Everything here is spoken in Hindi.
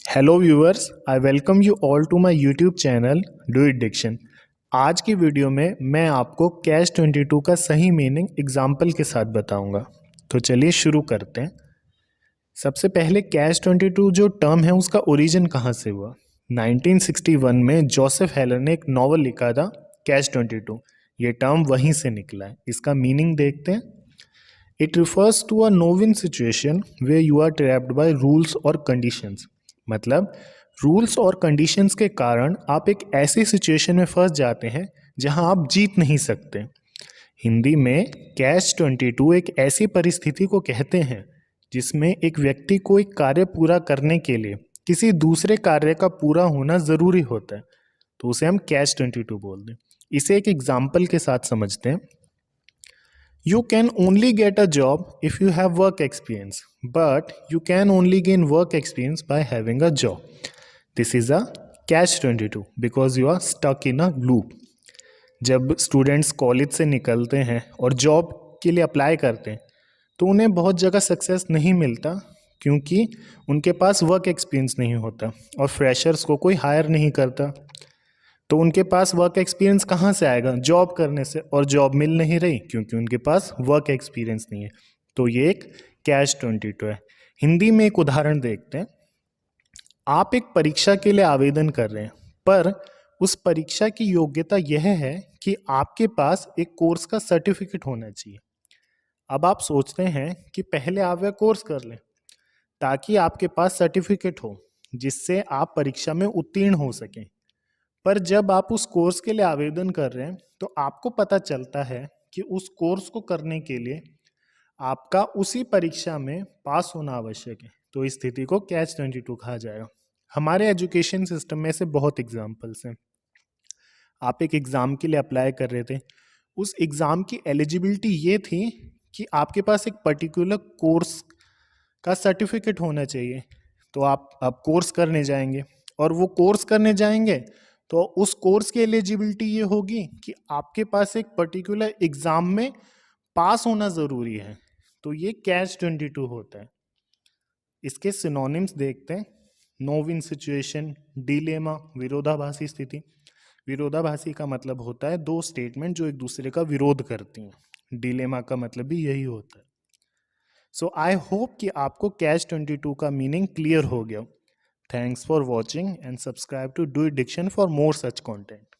Hello viewers, I welcome you all to my YouTube channel do it diction. आज की वीडियो में मैं आपको कैच 22 का सही मीनिंग एग्जाम्पल के साथ बताऊंगा। तो चलिए शुरू करते हैं। सबसे पहले कैच 22 जो टर्म है उसका ओरिजिन कहाँ से हुआ। 1961 में जोसेफ हेलर ने एक नॉवल लिखा था कैच 22। ये टर्म वहीं से निकला है। इसका मीनिंग देखते हैं। It refers to a no win situation where you are trapped by rules और कंडीशंस। मतलब रूल्स और कंडीशंस के कारण आप एक ऐसी सिचुएशन में फंस जाते हैं जहां आप जीत नहीं सकते। हिंदी में कैच 22 एक ऐसी परिस्थिति को कहते हैं जिसमें एक व्यक्ति को एक कार्य पूरा करने के लिए किसी दूसरे कार्य का पूरा होना जरूरी होता है, तो उसे हम कैच 22 बोलते हैं। इसे एक एग्जाम्पल के साथ समझते हैं। You can only get a job if you have work experience, but you can only gain work experience by having a job. This is a catch 22 because you are stuck in a loop. जब स्टूडेंट्स कॉलेज से निकलते हैं और जॉब के लिए अप्लाई करते हैं तो उन्हें बहुत जगह सक्सेस नहीं मिलता, क्योंकि उनके पास वर्क एक्सपीरियंस नहीं होता और फ्रेशर्स को कोई हायर नहीं करता। तो उनके पास वर्क एक्सपीरियंस कहाँ से आएगा? जॉब करने से, और जॉब मिल नहीं रही क्योंकि उनके पास वर्क एक्सपीरियंस नहीं है। तो ये एक कैच 22 है। हिंदी में एक उदाहरण देखते हैं। आप एक परीक्षा के लिए आवेदन कर रहे हैं, पर उस परीक्षा की योग्यता यह है कि आपके पास एक कोर्स का सर्टिफिकेट होना चाहिए। अब आप सोचते हैं कि पहले आप वह कोर्स कर लें ताकि आपके पास सर्टिफिकेट हो जिससे आप परीक्षा में उत्तीर्ण हो सकें। पर जब आप उस कोर्स के लिए आवेदन कर रहे हैं तो आपको पता चलता है कि उस कोर्स को करने के लिए आपका उसी परीक्षा में पास होना आवश्यक है। तो इस स्थिति को कैच 22 कहा जाएगा। हमारे एजुकेशन सिस्टम में से बहुत एग्जाम्पल्स हैं। आप एक एग्ज़ाम के लिए अप्लाई कर रहे थे, उस एग्ज़ाम की एलिजिबिलिटी ये थी कि आपके पास एक पर्टिकुलर कोर्स का सर्टिफिकेट होना चाहिए। तो आप कोर्स करने जाएंगे, और वो कोर्स करने जाएंगे तो उस कोर्स की एलिजिबिलिटी ये होगी कि आपके पास एक पर्टिकुलर एग्जाम में पास होना जरूरी है। तो ये कैच 22 होता है। इसके सिनोनिम्स देखते हैं। नो विन सिचुएशन, डिलेमा, विरोधाभासी स्थिति। विरोधाभासी का मतलब होता है दो स्टेटमेंट जो एक दूसरे का विरोध करती हैं। डिलेमा का मतलब भी यही होता है। सो आई होप कि आपको कैच 22 का मीनिंग क्लियर हो गया। Thanks for watching and subscribe to Do It Diction for more such content.